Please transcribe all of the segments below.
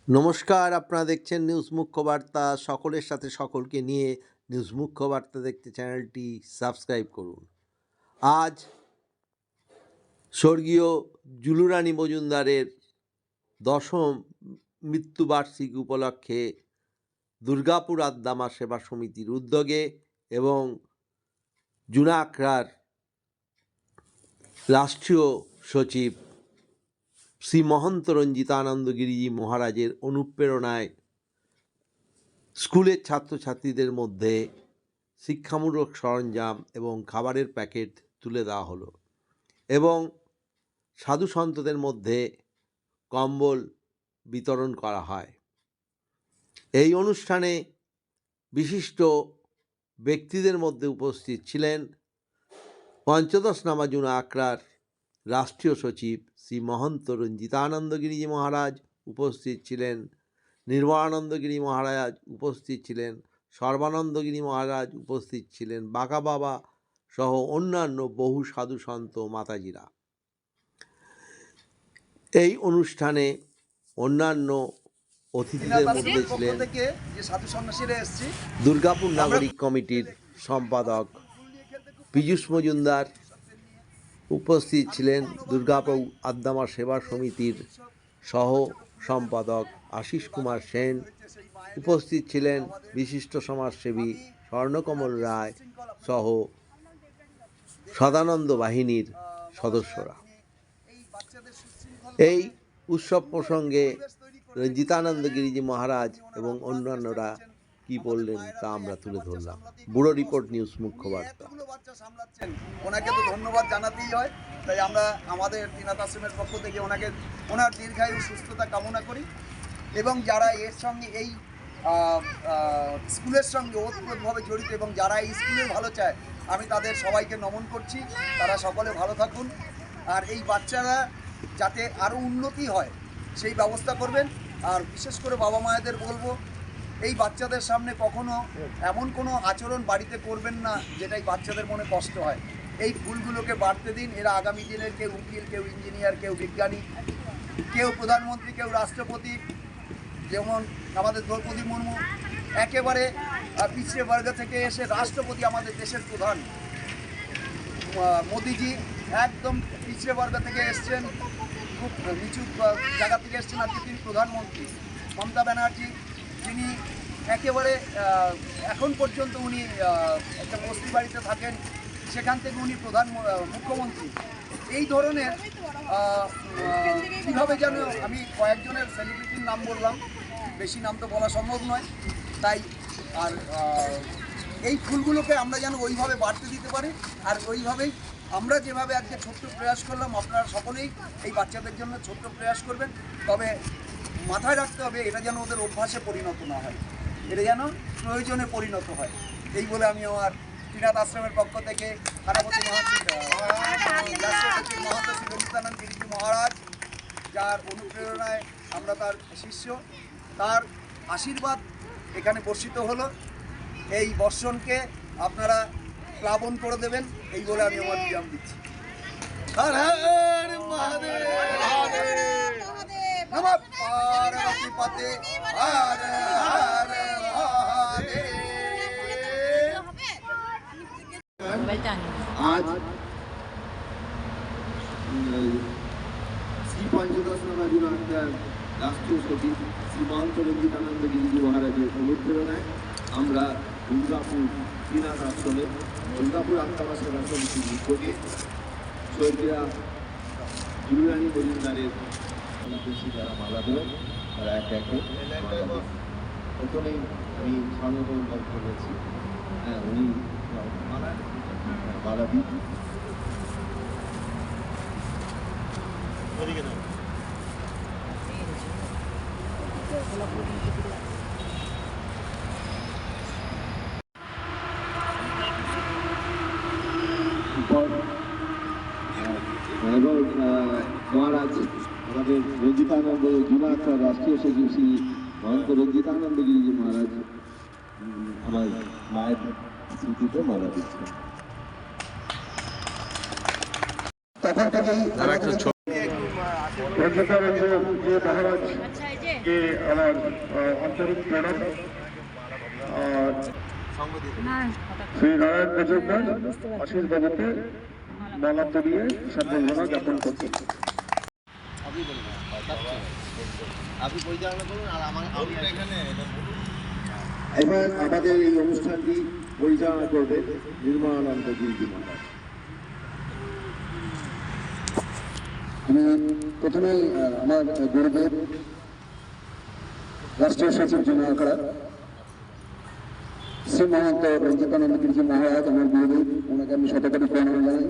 নমস্কার, আপনারা দেখছেন নিউজ মুখ্য বার্তা। সকলের সাথে সকলকে নিয়ে নিউজ মুখ্য বার্তা দেখতে চ্যানেলটি সাবস্ক্রাইব করুন। আজ স্বর্গীয় জুলুরানী মজুমদারের দশম মৃত্যুবার্ষিকী উপলক্ষে দুর্গাপুর আদ্দামা সেবা সমিতির উদ্যোগে এবং জুনা আখড়ার রাষ্ট্রীয় সচিব শ্রী মহন্ত রঞ্জিতানন্দ গিরিজি মহারাজের অনুপ্রেরণায় স্কুলের ছাত্রছাত্রীদের মধ্যে শিক্ষামূলক সরঞ্জাম এবং খাবারের প্যাকেট তুলে দেওয়া হলো এবং সাধু সন্তদের মধ্যে কম্বল বিতরণ করা হয়। এই অনুষ্ঠানে বিশিষ্ট ব্যক্তিদের মধ্যে উপস্থিত ছিলেন পঞ্চদশ নামা জুনা আখড়ার রাষ্ট্রীয় সচিব শ্রী মহন্ত রঞ্জিতানন্দ গিরিজি মহারাজ, উপস্থিত ছিলেন নির্মলানন্দগিরি মহারাজ, উপস্থিত ছিলেন সর্বানন্দগিরি মহারাজ, উপস্থিত ছিলেন বাঁকা বাবা সহ অন্যান্য বহু সাধু সন্ত মাতাজিরা। এই অনুষ্ঠানে অন্যান্য অতিথিদের মধ্যে ছিলেন দুর্গাপুর নাগরিক কমিটির সম্পাদক পীযূষ মজুমদার, উপস্থিত ছিলেন দুর্গাপুর আদ্দামা সেবা সমিতির সহ সম্পাদক আশিস কুমার সেন, উপস্থিত ছিলেন বিশিষ্ট সমাজসেবী স্বর্ণকমল রায় সহ সদানন্দ বাহিনীর সদস্যরা। এই উৎসব প্রসঙ্গে রঞ্জিতানন্দ গিরিজি মহারাজ এবং অন্যান্যরা কি বললেন তা আমরা তুলে ধরলাম। ব্যুরো রিপোর্ট, নিউজ মুখ্য বার্তা। ওনাকে তো ধন্যবাদ জানাতেই হয়, তাই আমরা আমাদের দিনাথ আশ্রমের পক্ষ থেকে ওনার দীর্ঘায়ু সুস্থতা কামনা করি এবং যারা এর সঙ্গে এই স্কুলের সঙ্গে ওতপ্রোতভাবে জড়িত এবং যারা এই স্কুলের ভালো চায়, আমি তাদের সবাইকে নমন করছি। তারা সকলে ভালো থাকুন আর এই বাচ্চারা যাতে আরও উন্নতি হয় সেই ব্যবস্থা করবেন। আর বিশেষ করে বাবা মায়েদের বলবো, এই বাচ্চাদের সামনে কখনো এমন কোনো আচরণ বাড়িতে করবেন না যেটাই বাচ্চাদের মনে কষ্ট হয়। এই ভুলগুলোকে বাড়তে দিন। এরা আগামী দিনের কেউ উকিল, কেউ ইঞ্জিনিয়ার, কেউ বিজ্ঞানী, কেউ প্রধানমন্ত্রী, কেউ রাষ্ট্রপতি। যেমন আমাদের দ্রৌপদী মুর্মু একেবারে পিছিয়ে বর্গ থেকে এসে রাষ্ট্রপতি, আমাদের দেশের প্রধান মোদিজি একদম পিছিয়ে বর্গ থেকে এসছেন, খুব নিচু জায়গা থেকে এসছেন, আজকে তিনি প্রধানমন্ত্রী। মমতা ব্যানার্জি, যিনি একেবারে এখন পর্যন্ত উনি একটা বস্তি বাড়িতে থাকেন, সেখান থেকে উনি মুখ্যমন্ত্রী। এই ধরনের কীভাবে যেন, আমি কয়েকজনের সেলিব্রিটির নাম বললাম, বেশি নাম তো বলা সম্ভব নয়, তাই আর এই ফুলগুলোকে আমরা যেন ওইভাবে বাড়তে দিতে পারি। আর ওইভাবেই আমরা যেভাবে আজকে ছোট্ট প্রয়াস করলাম, আপনারা সকলেই এই বাচ্চাদের জন্য ছোট্ট প্রয়াস করবেন। তবে মাথায় রাখতে হবে, এটা যেন ওদের অভ্যাসে পরিণত না হয়, এটা যেন প্রয়োজনে পরিণত হয়। এই বলে আমি আমার দিনাথ আশ্রমের পক্ষ থেকে খানাপতি মহন্ত শ্রী রঞ্জিতানন্দ গিরিজি মহারাজ, যার অনুপ্রেরণায় আমরা তার শিষ্য, তার আশীর্বাদ এখানে বর্ষিত হলো। এই বর্ষণকে আপনারা প্লাবন করে দেবেন, এই বলে আমি আমার বিরাম দিচ্ছি। হর হর মহাদেব, নমঃ পার্বতী পতে, হর হর মহাদেব। আজ শ্রী পঞ্চদশ নামা জুনা আখড়ার রাষ্ট্রীয় সচিব শ্রী মহন্ত রঞ্জিতানন্দ গিরিজি মহারাজের অনুপ্রেরণায় আমরা দুর্গাপুর দিনাথ আশ্রমে দুর্গাপুর আদ্দামা সেবা সমিতির উদ্যোগে স্বর্গীয়া জুলুরানী মজুমদারের উদ্দেশ্যে যারা মালা দেবেন তারা একে একে প্রথমেই আমি স্বর্ণকমল করেছি, উনি মালা দিন। এবং মহারাজ আমাদের রঞ্জিতানন্দ জুনা আখড়ার রাষ্ট্রীয় সচিব শ্রী মহন্ত রঞ্জিতানন্দ গিরিজি মহারাজ আমার মায়ের স্মৃতিতে মালা দিচ্ছেন। তখন থেকেই কে আমার আন্তরিক প্রণাম। আর শ্রী নারায়ণ মজুমদার আশিস বাবুকে মালা পরিয়ে সম্বর্ধনা জ্ঞাপন করছি। আপনি পরিচালনা করুন আর আমি এখানে এবার আমাদের এই অনুষ্ঠানটি পরিচালনা করবে নির্মলানন্দ গিরিজি মহারাজ। আমি প্রথমেই আমার গুরুদেব রাষ্ট্রীয় সচিব জুনিয়র আখড়া শ্রী মহন্ত রঞ্জিতানন্দ গিরিজি মহারাজ, আমার গুরুদেব, ওনাকে আমি শতকোটি প্রণাম জানাই।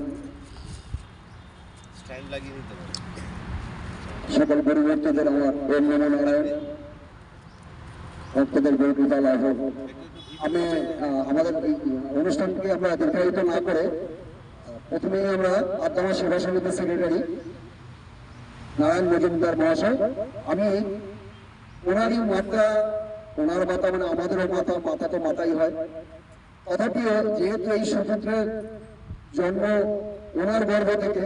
টাইম লাগিয়ে নিতে পারি। সকল পরিবর্তনের আমার ওম নমো নারায়ণ, ভক্তদের গৌরকৃপা লাভ হোক। আমি আমাদের এই অনুষ্ঠানকে আমরা দীর্ঘায়িত না করে প্রথমেই আমরা আদ্যামা সেবা সমিতির সেক্রেটারি নারায়ণ মজুমদার মহাশয়, আমি ওনারই মাতা, ওনার মাতা মানে আমাদেরও মাতা, মাতা তো মাতাই হয়, তথাপিও যেহেতু এই সুপুত্রের জন্ম ওনার গর্ভ থেকে,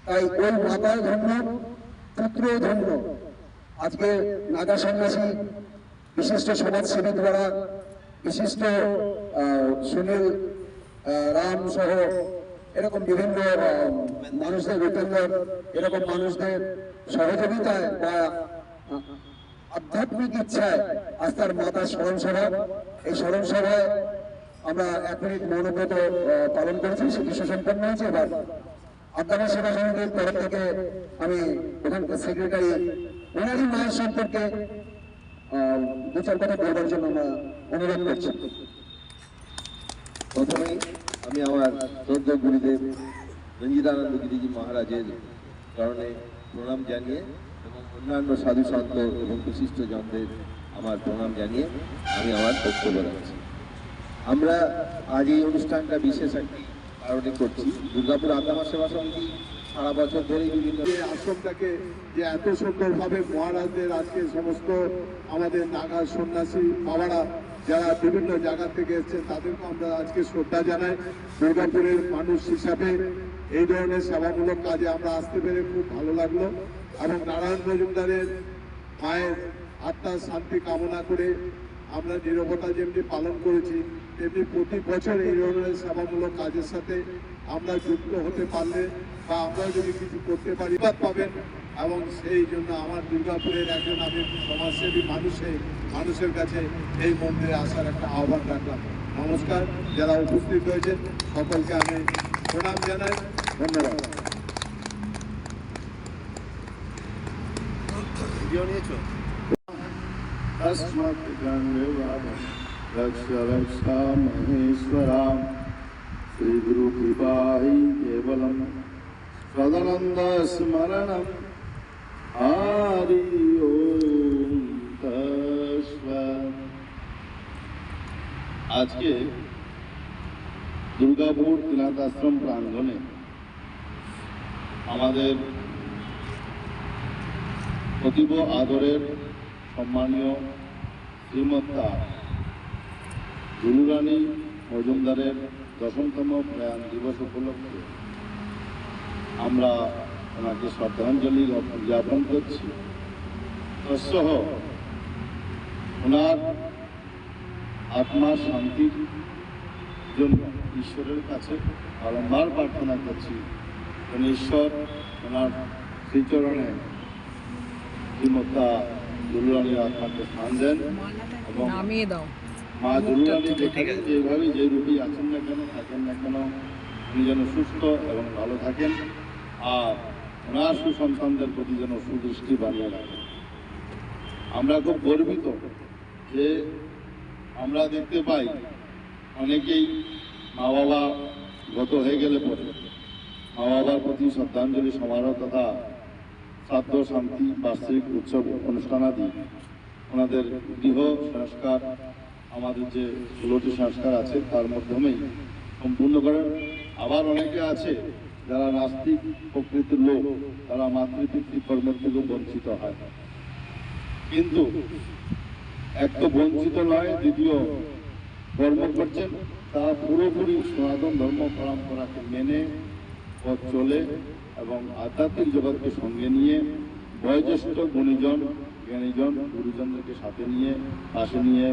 তাই ওই মাতায় ধন্য, পুত্র ধন্য। আজকে নাগা সন্ন্যাসী বিশিষ্ট সমাজসেবী দ্বারা বিশিষ্ট সুনীল রাম সহ এরকম বিভিন্ন মানুষদের, রূপেন্দ্র, এরকম মানুষদের সহযোগিতায় বা আধ্যাত্মিক ইচ্ছায় আজ তার মাতার স্মরণ সভা, এই স্মরণ সভায় আমরা 1 মিনিট মৌনব্রত পালন করেছি, সেটি সুসম্পন্ন হয়েছে। এবার আদ্যামা সেবা সমিতির তরফ থেকে আমি ওখানকার সেক্রেটারি ওনারই মায়ের সম্পর্কে 2-4 কথা বলবার জন্য আমরা অনুরোধ করছি। প্রথমেই আমি আমার শ্রদ্ধেয় গুরুদেব রঞ্জিতানন্দ গিরিজি মহারাজের চরণে প্রণাম জানিয়ে এবং অন্যান্য সাধু সন্ত এবং বিশিষ্ট জনদের আমার প্রণাম জানিয়ে আমি আমার বক্তব্য রাখছি। আমরা আজ এই অনুষ্ঠানটা বিশেষ একটি কারণে করছি। দুর্গাপুর আদ্যামা সেবা সমিতি সারা বছর ধরেই বিভিন্ন আশ্রমটাকে যে এত সুন্দরভাবে মহারাজদের আজকে সমস্ত আমাদের নাগা সন্ন্যাসী বাবারা যারা বিভিন্ন জায়গা থেকে এসেছেন তাদেরকে আমরা আজকে শ্রদ্ধা জানাই। দুর্গাপুরের মানুষ হিসাবে এই ধরনের সেবামূলক কাজে আমরা আসতে পেরে খুব ভালো লাগলো এবং নারায়ণ মজুমদারের মায়ের আত্মার শান্তি কামনা করে আমরা নীরবতা যেমনি পালন করেছি তেমনি প্রতি বছর এই ধরনের সেবামূলক কাজের সাথে আমরা যুক্ত হতে পারলে বা আমরা যদি কিছু করতে পারি পাবেন। এবং সেই জন্য আমার দুর্গাপুরের একজন আমি সমাজসেবী মানুষের কাছে এই মন্দিরে আসার একটা আহ্বান রাখলাম। নমস্কার, যারা উপস্থিত হয়েছেন সকলকে আমি প্রণাম জানাই, ধন্যবাদ। ভিডিও নিয়েছো? अस्मत् रक्ष रक्षा महेश्वराम श्री गुरु कृपा ही केवलम सदानंद स्मरणम हरि ओम तस्मत्। আজকে দুর্গাপুর তিনাথ আশ্রম প্রাঙ্গণে আমাদের অতীব আদরের সম্মানীয় শ্রীমতা দুলুরানী মজুমদারের 10তম প্রয়াণ দিবস উপলক্ষে আমরা ওনাকে শ্রদ্ধাঞ্জলি জ্ঞাপন করছি। তৎসহ ওনার আত্মার শান্তির জন্য ঈশ্বরের কাছে বারংবার প্রার্থনা করছি যেন ঈশ্বর ওনার শ্রীচরণে শ্রীমতা দুলুরানীর আত্মাকে স্থান দেন এবং মা দুলুরানী যেখানে যেভাবে যে রূপেই আছেন না কেন, থাকেন না কেন, উনি যেন সুস্থ এবং ভালো থাকেন আর ওনার সুসন্তানদের প্রতি যেন সুদৃষ্টি বানিয়ে রাখেন। আমরা খুব গর্বিত যে আমরা দেখতে পাই অনেকেই মা বাবা গত হয়ে গেলে পরে মা বাবার প্রতি শ্রদ্ধাঞ্জলি সমারোহ তথা শ্রাদ্ধ শান্তি বার্ষিক উৎসব অনুষ্ঠানাদি ওনাদের গৃহ সংস্কার আমাদের যে 16টি সংস্কার আছে তার মাধ্যমেই সম্পূর্ণ করেন। আবার অনেকে আছে যারা নাস্তিক প্রকৃতির লোক, তারা মাতৃপিতৃ কর্মের থেকে বঞ্চিত হয়, কিন্তু এক তো বঞ্চিত নয়, দ্বিতীয় কর্ম করছেন তা পুরোপুরি সনাতন ধর্ম পরম্পরাকে মেনে পথ চলে এবং আধ্যাত্মিক জগৎকে সঙ্গে নিয়ে বয়োজ্যেষ্ঠ গুণীজন জ্ঞানীজন গুরুজনদেরকে সাথে নিয়ে পাশে নিয়ে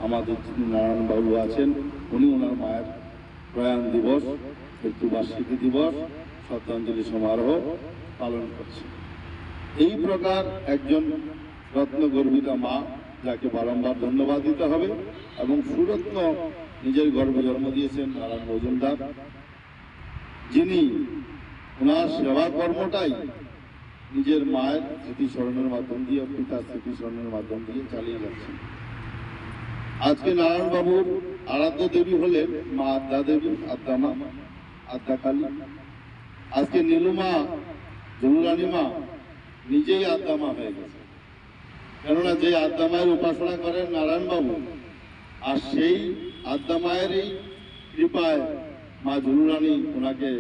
আমাদের যিনি নারায়ণবাবু আছেন উনি ওনার মায়ের প্রয়াণ দিবস, মৃত্যুবার্ষিকী দিবস, শ্রদ্ধাঞ্জলি সমারোহ পালন করছে। এই প্রকার একজন রত্নগর্বিতা মা, যাকে বারংবার ধন্যবাদ দিতে হবে, এবং সুরত্ন নিজের গর্ভে জন্ম দিয়েছেন নারায়ণ মজুমদার, যিনি ওনার সেবা কর্মটাই নিজের মায়ের স্মৃতিস্মরণের মাধ্যম দিয়ে, পিতার স্মৃতিস্মরণের মাধ্যম দিয়ে চালিয়ে যাচ্ছেন। আজকে নারায়ণবাবুর আরাধ্য দেবী হলেন মা আদ্যা দেবী, আদ্যামা, আদ্যাকালী। আজকে নীলুমা, জরুরানী মা নিজেই আদ্যামা হয়ে গেছে, কেননা যে আদ্যামায়ের উপাসনা করেন নারায়ণবাবু, আর সেই আদ্যামায়েরই কৃপায় মা জরুরানী ওনাকে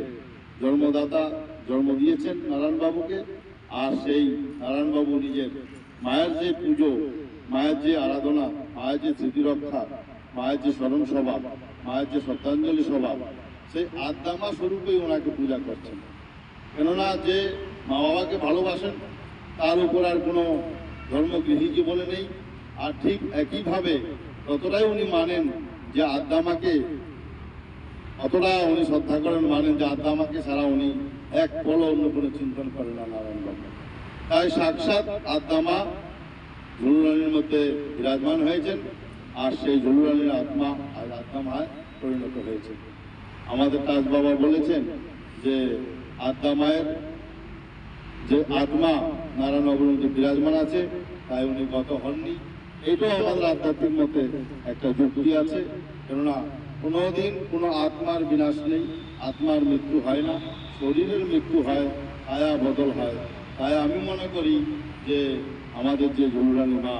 জন্মদাতা, জন্ম দিয়েছেন নারায়ণবাবুকে। আর সেই নারায়ণবাবু নিজের মায়ের যে পুজো, মায়ের যে আরাধনা, মায়ের যে স্মৃতিরক্ষা, মায়ের যে স্মরণ সভা, মায়ের যে শ্রদ্ধাঞ্জলি সভা, সেই আদ্যামা স্বরূপেই ওনাকে পূজা করছেন। কেননা যে মা বাবাকে ভালোবাসেন তার উপর আর কোনো ধর্মগৃহী জীবনে নেই। আর ঠিক একইভাবে ততটাই উনি মানেন যে আদ্যামাকে, অতটা উনি শ্রদ্ধা করেন, মানেন যে আদ্যামাকে ছাড়া উনি এক পল অন্য কোনো চিন্তন করেন না নারায়ণবাবু। তাই সাক্ষাৎ আদ্যামা জরুরানীর মধ্যে বিরাজমান হয়েছেন, আর সেই জরুরানীর আত্মা আজ আদ্যামায় পরিণত হয়েছে। আমাদের তাজ বাবা বলেছেন যে আদ্যামায়ের যে আত্মা নারায়ণবাবুর মধ্যে বিরাজমান আছে, তাই উনি গত হননি। এটাও আমাদের আধ্যাত্মিক মতে একটা যুক্তি আছে, কেননা কোনোদিন কোনো আত্মার বিনাশ নেই, আত্মার মৃত্যু হয় না, শরীরের মৃত্যু হয়, কায়া বদল হয়। তাই আমি মনে করি যে আমাদের যে জরুরানী মা,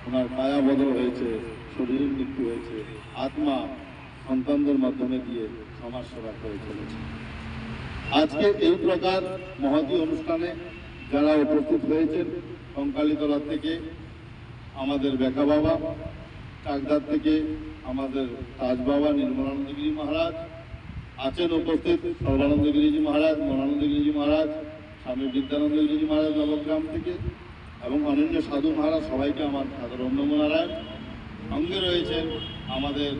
ওনার কায়া বদল হয়েছে, শরীরের মৃত্যু হয়েছে, আত্মা সন্তানদের মাধ্যমে দিয়ে সমাজ সেবা করে চলেছে। আজকে এই প্রকার মহতী অনুষ্ঠানে যারা উপস্থিত হয়েছেন, কঙ্কালীতলা থেকে আমাদের বেকা বাবা, চাকদার থেকে আমাদের তাজ বাবা নির্মলানন্দগিরি মহারাজ আছেন উপস্থিত, সর্বানন্দগিরিজি মহারাজ, মনানন্দগিরিজি মহারাজ, স্বামী বিদ্যানন্দগিরিজি মহারাজ নবগ্রাম থেকে, এবং অন্যান্য সাধু মহারাজ, সবাইকে আমার সাধারণ নমনারায়ণ। সঙ্গে রয়েছেন আমাদের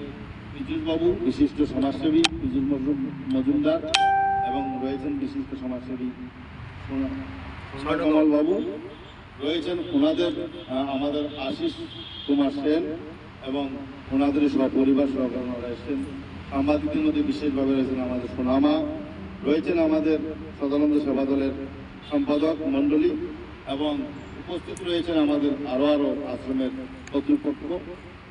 পীযুষবাবু, বিশিষ্ট সমাজসেবী পীযুষ মজুমদার, এবং রয়েছেন বিশিষ্ট সমাজসেবী কমল বাবু, রয়েছেন ওনাদের আমাদের আশিস কুমার সেন, এবং ওনাদের সপরিবার সহকর্মীরা এসেছেন। সাংবাদিকদের মধ্যে বিশেষভাবে রয়েছেন আমাদের সোনামা, রয়েছেন আমাদের সদানন্দ সেবা দলের সম্পাদক মণ্ডলী, এবং উপস্থিত রয়েছেন আমাদের আরও আশ্রমের কর্তৃপক্ষ,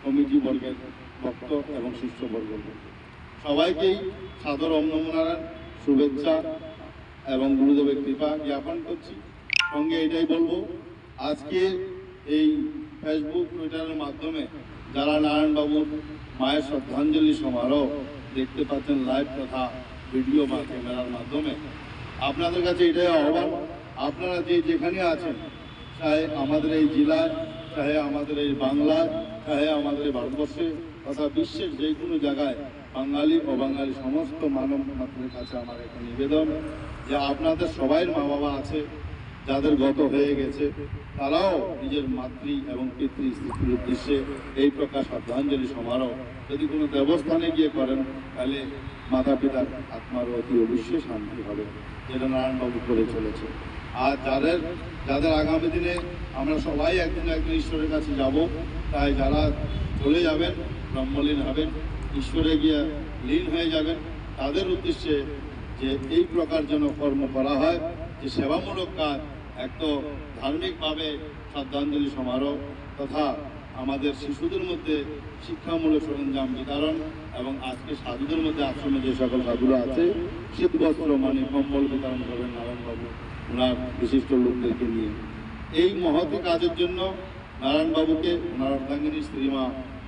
কমিটি বর্গের ভক্ত এবং শিষ্যবর্গ। সবাইকেই সাদর নমনারায়ণ, শুভেচ্ছা এবং গুরুদেবের কৃপা জ্ঞাপন করছি। সঙ্গে এটাই বলবো, আজকে এই ফেসবুক, টুইটারের মাধ্যমে যারা নারায়ণবাবুর মায়ের শ্রদ্ধাঞ্জলি সমারোহ দেখতে পাচ্ছেন লাইভ তথা ভিডিও বা ক্যামেরার মাধ্যমে, আপনাদের কাছে এটাই আহ্বান, আপনারা যেখানে আছেন, চাহে আমাদের এই জেলায়, চাহে আমাদের এই বাংলায়, চাহে আমাদের এই ভারতবর্ষে তথা বিশ্বের যে কোনো জায়গায় বাঙালি অবাঙালি সমস্ত মানব মাত্রের কাছে আমার একটা নিবেদন যে আপনাদের সবাইয়ের মা বাবা আছে যাদের গত হয়ে গেছে, তারাও নিজের মাতৃ এবং পিতৃ স্মৃতির উদ্দেশ্যে এই প্রকার শ্রদ্ধাঞ্জলি সমারোহ যদি কোনো দেবস্থানে গিয়ে করেন, তাহলে মাতা পিতার আত্মার অতি অবশ্যই শান্তি হবে, যেটা নারায়ণবাবু করে চলেছে। আর যাদের আগামী দিনে আমরা সবাই একদিন একদিন ঈশ্বরের কাছে যাব, তাই যারা চলে যাবেন, ব্রহ্মলীন হবেন, ঈশ্বরে গিয়ে লীন হয়ে যাবেন, তাদের উদ্দেশ্যে যে এই প্রকার যেন কর্ম করা হয়, যে সেবামূলক কাজ, এক তো ধার্মিকভাবে শ্রদ্ধাঞ্জলি সমারোহ তথা আমাদের শিশুদের মধ্যে শিক্ষামূলক সরঞ্জাম বিতরণ, এবং আজকে সাধুদের মধ্যে আশ্রমে যে সকল সাধুরা আছে শীতবস্ত্র মানে কম্বল বিতরণ করবেন নারায়ণবাবু ওনার বিশিষ্ট লোকদেরকে নিয়ে। এই মহতী কাজের জন্য নারায়ণবাবুকে, ওনার অর্ধাঙ্গিনী শ্রীমা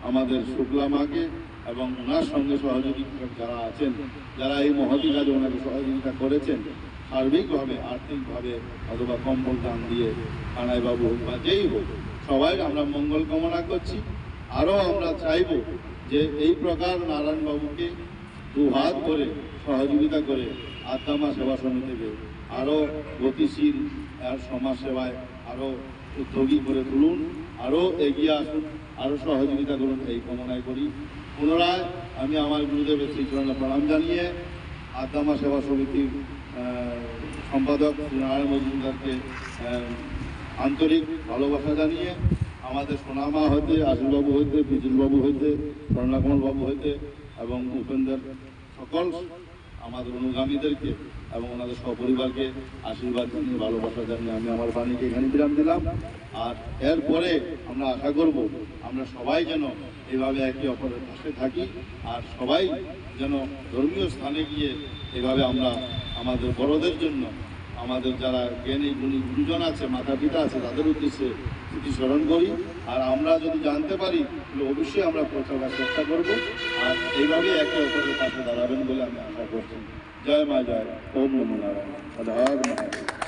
আমাদের শুক্লা মাকে এবং ওনার সঙ্গে সহযোগী যারা আছেন, যারা এই মহতী কাজে ওনাকে সহযোগিতা করেছেন, সার্বিকভাবে আর্থিকভাবে অথবা কম্বল দান দিয়ে, কানাইবাবু হোক বা যেই হোক, সবাই আমরা মঙ্গল কামনা করছি। আরও আমরা চাইব যে এই প্রকার নারায়ণবাবুকে দুহাত করে সহযোগিতা করে আদ্যামা সেবা সমিতিকে আরও গতিশীল আর সমাজ সেবায় আরও উদ্যোগী করে তুলুন, আরও এগিয়ে আসুন, আরও সহযোগিতা করুন, এই কামনায় করি। পুনরায় আমি আমার গুরুদেবের শ্রীচরণে প্রণাম জানিয়ে আদ্দামা সেবা সমিতির সম্পাদক শ্রী নারায়ণ মজুমদারকে আন্তরিক ভালোবাসা জানিয়ে আমাদের সোনামা হইতে, আশিসবাবু হইতে, পিজুলবাবু হইতে, স্বর্ণাকমল বাবু হইতে এবং উপেন্দ্র সকল আমাদের অনুগামীদেরকে এবং ওনাদের সপরিবারকে আশীর্বাদ জানিয়ে ভালোবাসা জানিয়ে আমি আমার বাণীকে এখানে বিরাম দিলাম। আর এরপরে আমরা আশা করব আমরা সবাই যেন এভাবে একে অপরের পাশে থাকি, আর সবাই যেন ধর্মীয় স্থানে গিয়ে এভাবে আমরা আমাদের বড়দের জন্য, আমাদের যারা জ্ঞানী গুণী গুরুজন আছে, মাতা পিতা আছে, তাদের উদ্দেশ্যে স্মৃতিস্মরণ করি। আর আমরা যদি জানতে পারি তাহলে অবশ্যই আমরা প্রচারের চেষ্টা করব, আর এইভাবে একে অপরের পাশে দাঁড়াবেন বলে আমি আশা করছি। জয় মা জয়, ওম নমো নারায়ণ, হর হর মহাদেব।